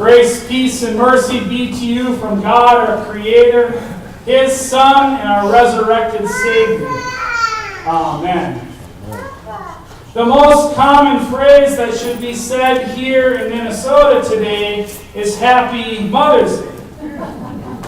Grace, peace, and mercy be to you from God, our Creator, His Son, and our resurrected Savior. Amen. The most common phrase that should be said here in Minnesota today is Happy Mother's Day.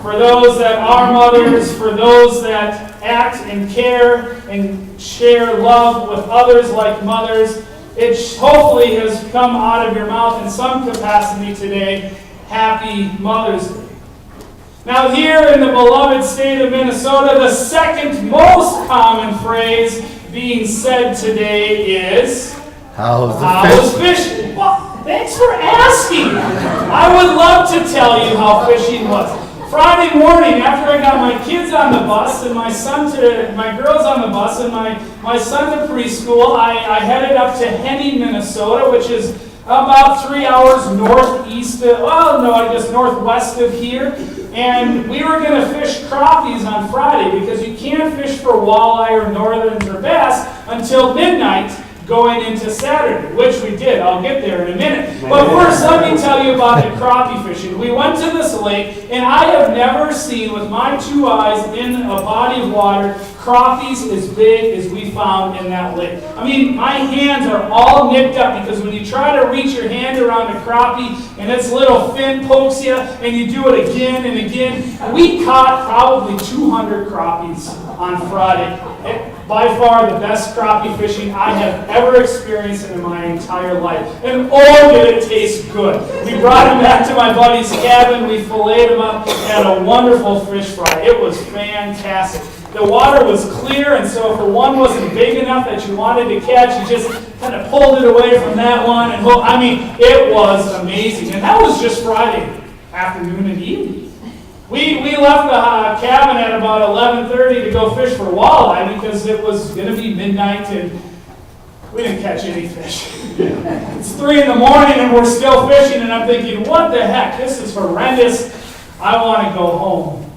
For those that are mothers, for those that act and care and share love with others like mothers, it hopefully has come out of your mouth in some capacity today. Happy Mother's Day. Now here in the beloved state of Minnesota, the second most common phrase being said today is, How's fishing? Well, thanks for asking. I would love to tell you how fishing was. Friday morning, after I got my kids on the bus and my girls on the bus and my son to preschool, I headed up to Henning, Minnesota, which is about 3 hours northwest of here. And we were going to fish crappies on Friday because you can't fish for walleye or northerns or bass until midnight going into Saturday, which we did. I'll get there in a minute. But first, let me tell you about the crappie fishing. We went to this lake, and I have never seen with my two eyes in a body of water crappies as big as we found in that lake. I mean, my hands are all nicked up because when you try to reach your hand around a crappie and its little fin pokes you and you do it again and again, we caught probably 200 crappies on Friday. By far the best crappie fishing I have ever experienced in my entire life. And oh, did it taste good. We brought them back to my buddy's cabin, we filleted them up, had a wonderful fish fry. It was fantastic. The water was clear, and so if the one wasn't big enough that you wanted to catch, you just kind of pulled it away from that one. And I mean, it was amazing. And that was just Friday afternoon and evening. We left the cabin at about 11:30 to go fish for walleye because it was going to be midnight and we didn't catch any fish. It's 3 in the morning and we're still fishing, and I'm thinking, what the heck? This is horrendous. I want to go home.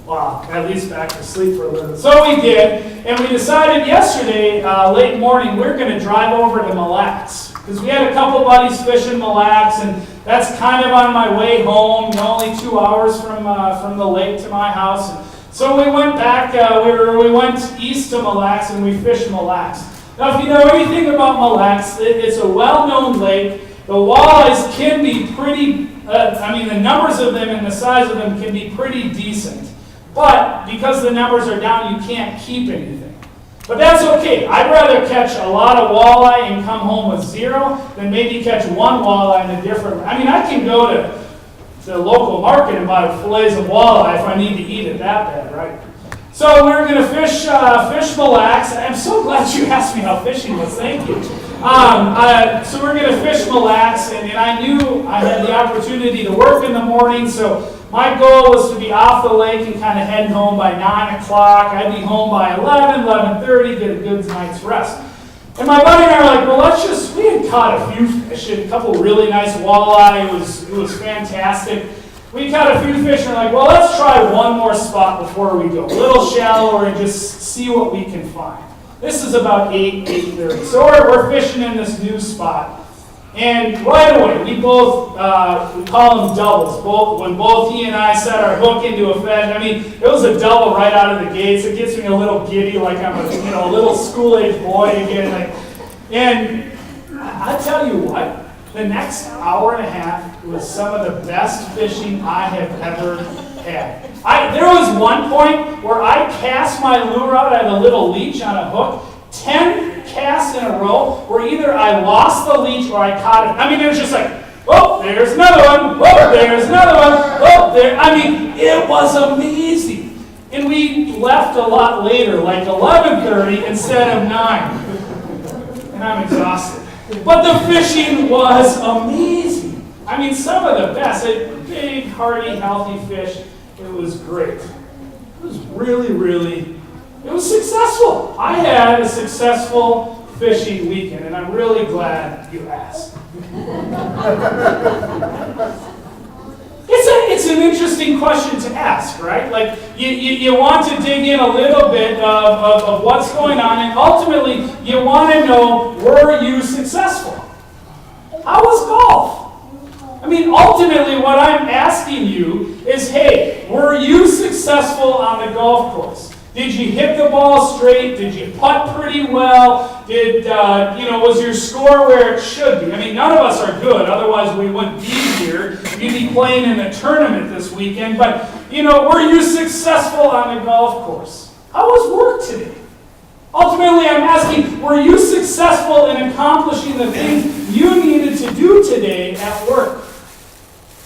Well, at least back to sleep for a little. So we did, and we decided yesterday, late morning, we're going to drive over to Mille Lacs. Because we had a couple buddies fishing Mille Lacs, and that's kind of on my way home, only 2 hours from the lake to my house. And so we went back, we went east to Mille Lacs, and we fished Mille Lacs. Now, if you know anything about Mille Lacs, it's a well-known lake. The walleyes can be pretty, the numbers of them and the size of them can be pretty decent. But because the numbers are down, you can't keep anything. But that's okay. I'd rather catch a lot of walleye and come home with 0 than maybe catch one walleye in a different... I mean, I can go to the local market and buy fillets of walleye if I need to eat it that bad, right? So we're going to fish Mille Lacs. I'm so glad you asked me how fishing was. Thank you. So we're going to fish Mille Lacs, and I knew I had the opportunity to work in the morning, so my goal was to be off the lake and kind of heading home by 9 o'clock. I'd be home by 11:30, get a good night's rest. And my buddy and I were like, well, we had caught a few fish, a couple really nice walleye. It was fantastic. We caught a few fish and we're like, well, let's try one more spot before we go. A little shallower and just see what we can find. This is about 8:30. So we're fishing in this new spot. And right away, we both, we call them doubles. When both he and I set our hook into a fish, I mean, it was a double right out of the gates. It gets me a little giddy, like I'm a little school-age boy again. And I tell you what, the next hour and a half was some of the best fishing I have ever had. There was one point where I cast my lure out. I had a little leech on a hook. 10 casts in a row where either I lost the leech or I caught it. I mean, it was just like, oh, there's another one. Oh, there's another one. Oh, there. I mean, it was amazing. And we left a lot later, like 11:30 instead of 9. And I'm exhausted. But the fishing was amazing. I mean, some of the best. Big, hearty, healthy fish. It was great. It was really, it was successful. I had a successful fishing weekend, and I'm really glad you asked. It's an interesting question to ask, right? Like, you want to dig in a little bit of what's going on, and ultimately, you want to know, were you successful? How was golf? I mean, ultimately, ultimately what I'm asking you is, hey, were you successful on the golf course? Did you hit the ball straight? Did you putt pretty well? Was your score where it should be? I mean, none of us are good, otherwise we wouldn't be here. You'd be playing in a tournament this weekend. But, were you successful on the golf course? How was work today? Ultimately, I'm asking, were you successful in accomplishing the things you needed to do today at work?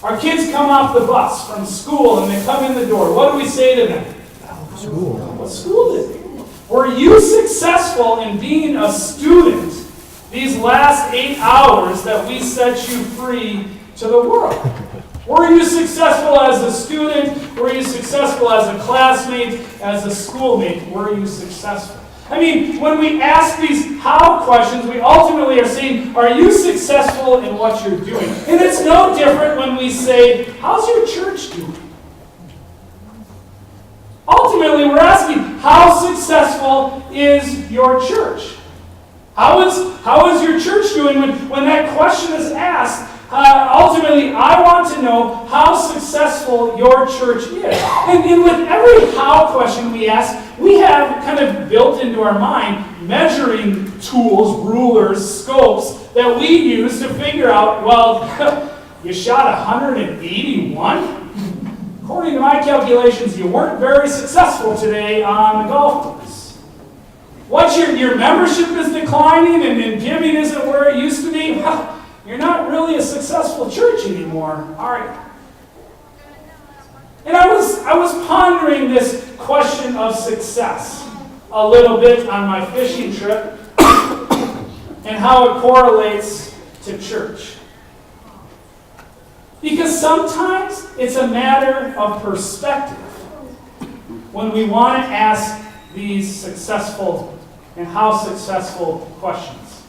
Our kids come off the bus from school and they come in the door. What do we say to them? School. What school is it? Were you successful in being a student these last 8 hours that we set you free to the world? Were you successful as a student? Were you successful as a classmate, as a schoolmate? Were you successful? I mean, when we ask these how questions, we ultimately are saying, are you successful in what you're doing? And it's no different when we say, how's your church doing? Ultimately, we're asking, how successful is your church? How is your church doing? When that question is asked, ultimately, I want to know how successful your church is. And with every how question we ask, we have kind of built into our mind measuring tools, rulers, scopes that we use to figure out, well, you shot 181? According to my calculations, you weren't very successful today on the golf course. What, your membership is declining and giving isn't where it used to be? Well, you're not really a successful church anymore, are you? And I was pondering this question of success a little bit on my fishing trip and how it correlates to church. Because sometimes it's a matter of perspective when we want to ask these successful and how successful questions.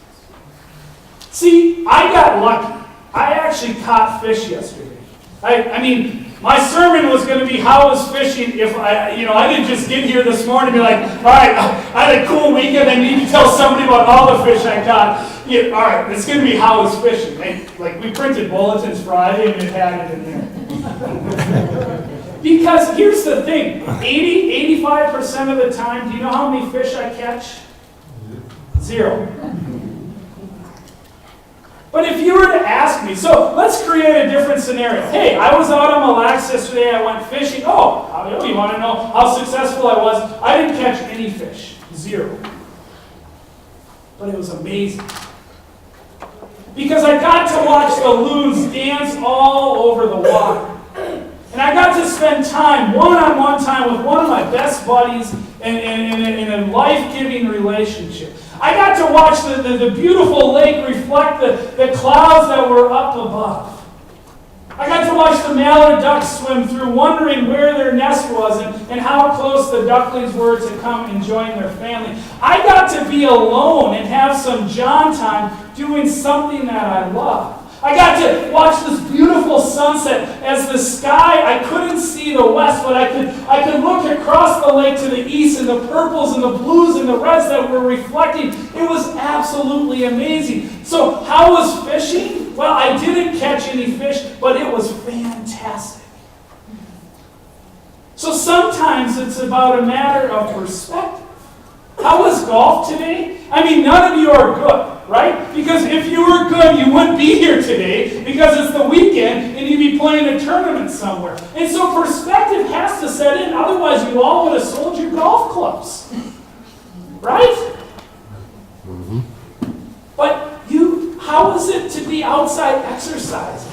See, I got lucky. I actually caught fish yesterday. I mean, my sermon was going to be how was fishing if I didn't just get here this morning and be like, all right, I had a cool weekend. I need to tell somebody about all the fish I caught. Yeah, all right, it's going to be how was fishing. Like we printed bulletins Friday and it had it in there. Because here's the thing, 85% of the time, do you know how many fish I catch? 0. But if you were to ask me, so let's create a different scenario. Hey, I was out on Mille Lacs yesterday, I went fishing. Oh, you want to know how successful I was? I didn't catch any fish. 0. But it was amazing. Because I got to watch the loons dance all over the water. And I got to spend time, one-on-one time, with one of my best buddies in a life-giving relationship. I got to watch the beautiful lake reflect the clouds that were up above. I got to watch the mallard ducks swim through, wondering where their nest was and how close the ducklings were to come and join their family. I got to be alone and have some John time doing something that I love. I got to watch this beautiful sunset as the sky, I couldn't see the west, but I could look across the lake to the east and the purples and the blues and the reds that were reflecting. It was absolutely amazing. So how was fishing? Well, I didn't catch any fish, but it was fantastic. So sometimes it's about a matter of perspective. How was golf today? I mean, none of you are good, right? Because if you were good, you wouldn't be here today because it's the weekend and you'd be playing a tournament somewhere. And so perspective has to set in. Otherwise, you all would have sold your golf clubs. Right? Mm-hmm. But how was it to be outside exercising?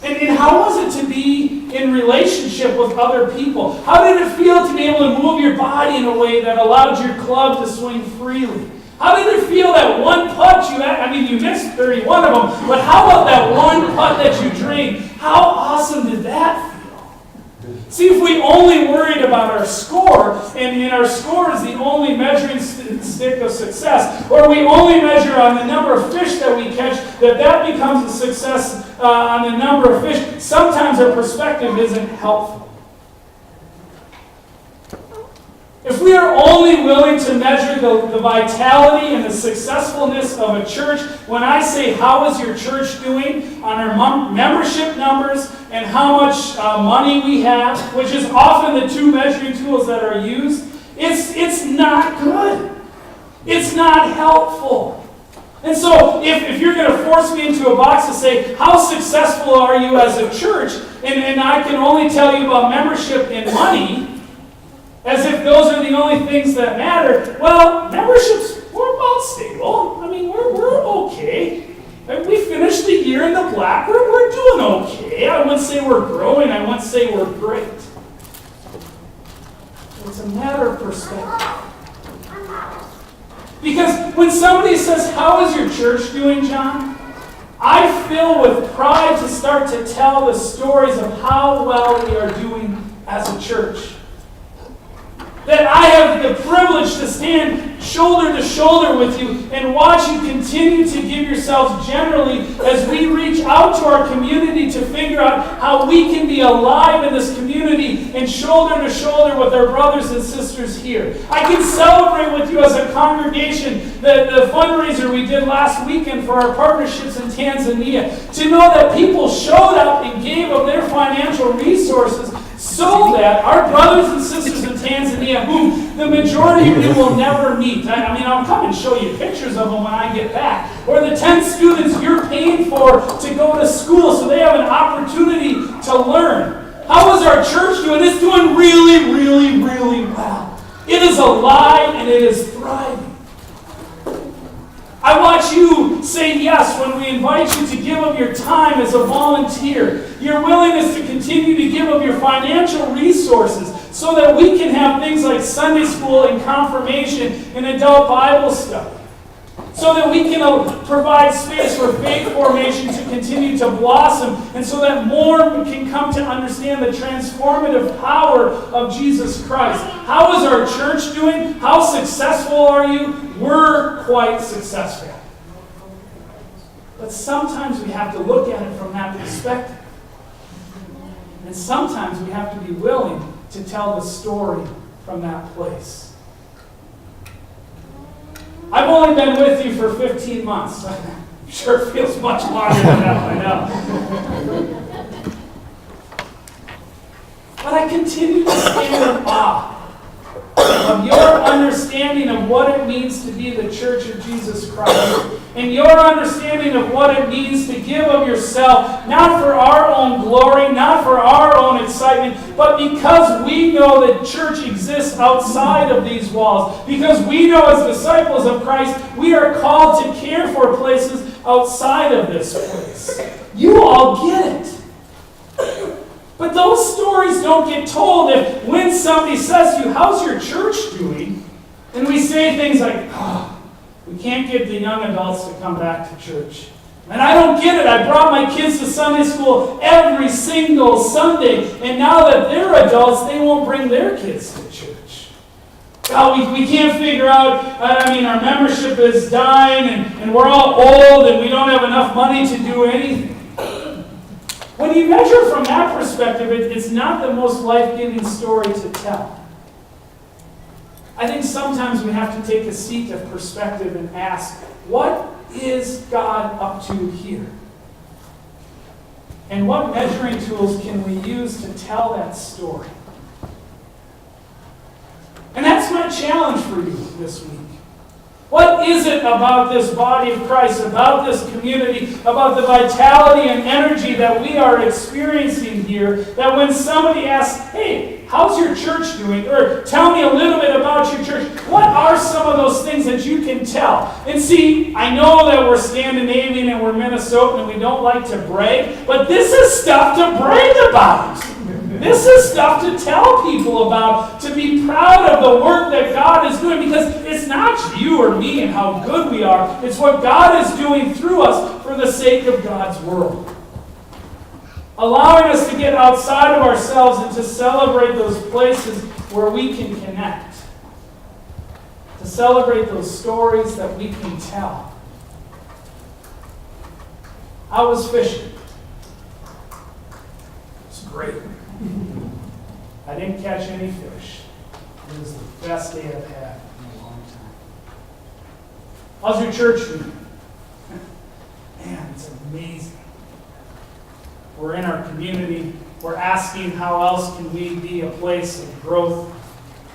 And how was it to be in relationship with other people? How did it feel to be able to move your body in a way that allowed your club to swing freely? How did it feel that one putt you had? I mean, you missed 31 of them, but how about that one putt that you drained? How awesome did that feel? See, if we only worried about our score, and our score is the only measuring stick of success, or we only measure on the number of fish that we catch, that becomes a success on the number of fish, sometimes our perspective isn't helpful. If we are only willing to measure the vitality and the successfulness of a church, when I say, how is your church doing on our membership numbers and how much money we have, which is often the two measuring tools that are used, it's not good. It's not helpful. And so, if you're going to force me into a box to say, how successful are you as a church, and I can only tell you about membership and money, as if those are the only things that matter, well, memberships, we're about stable. I mean, we're okay. We finished the year in the black. We're doing okay. I wouldn't say we're growing. I wouldn't say we're great. It's a matter of perspective. Because when somebody says, how is your church doing, John? I fill with pride to start to tell the stories of how well we are doing as a church. That I have the privilege to stand shoulder to shoulder with you and watch you continue to give yourselves generally as we reach out to our community to figure out how we can be alive in this community and shoulder to shoulder with our brothers and sisters here. I can celebrate with you as a congregation the fundraiser we did last weekend for our partnerships in Tanzania. To know that people showed up and gave of their financial resources so that our brothers and sisters in Tanzania, whom the majority of you will never meet, I mean, I'll come and show you pictures of them when I get back, or the 10 students you're paying for to go to school so they have an opportunity to learn. How is our church doing? It's doing really, really, really well. It is alive and it is thriving. I watch you say yes when we invite you to give of your time as a volunteer. Your willingness to continue to give of your financial resources so that we can have things like Sunday school and confirmation and adult Bible study. So that we can provide space for faith formation to continue to blossom and so that more can come to understand the transformative power of Jesus Christ. How is our church doing? How successful are you? We're quite successful. But sometimes we have to look at it from that perspective. And sometimes we have to be willing to tell the story from that place. I've only been with you for 15 months. I'm sure it feels much longer than that, I know. But I continue to stand in awe of your understanding of what it means to be the Church of Jesus Christ, and your understanding of what it means to give of yourself, not for our own glory, not for our own excitement, but because we know that church exists outside of these walls. Because we know as disciples of Christ, we are called to care for places outside of this place. You all get it. But those stories don't get told if when somebody says to you, how's your church doing? And we say things like, we can't get the young adults to come back to church. And I don't get it. I brought my kids to Sunday school every single Sunday. And now that they're adults, they won't bring their kids to church. Well, we can't figure out, our membership is dying and we're all old and we don't have enough money to do anything. When you measure from that perspective, it's not the most life-giving story to tell. I think sometimes we have to take a seat of perspective and ask, what is God up to here? And what measuring tools can we use to tell that story? And that's my challenge for you this week. What is it about this body of Christ, about this community, about the vitality and energy that we are experiencing here, that when somebody asks, hey, how's your church doing? Or tell me a little bit about your church. What are some of those things that you can tell? And see, I know that we're Scandinavian and we're Minnesotan and we don't like to brag, but this is stuff to brag about. This is stuff to tell people about, to be proud of the work that God is doing, because it's not you or me and how good we are. It's what God is doing through us for the sake of God's world. Allowing us to get outside of ourselves and to celebrate those places where we can connect. To celebrate those stories that we can tell. I was fishing. It's great. I didn't catch any fish. It was the best day I've had in a long time. How's your church meeting? Man, it's amazing. We're in our community. We're asking how else can we be a place of growth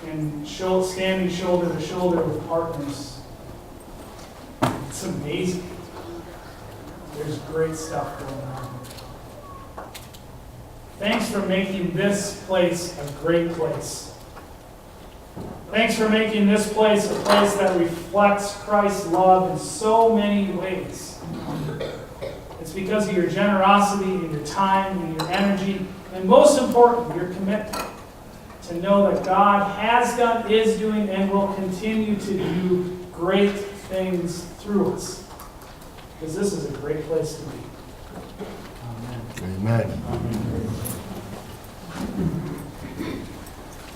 and standing shoulder to shoulder with partners. It's amazing. There's great stuff going on. Thanks for making this place a great place. Thanks for making this place a place that reflects Christ's love in so many ways. It's because of your generosity and your time and your energy, and most important, your commitment to know that God has done, is doing, and will continue to do great things through us. Because this is a great place to be. Amen. Amen. Amen.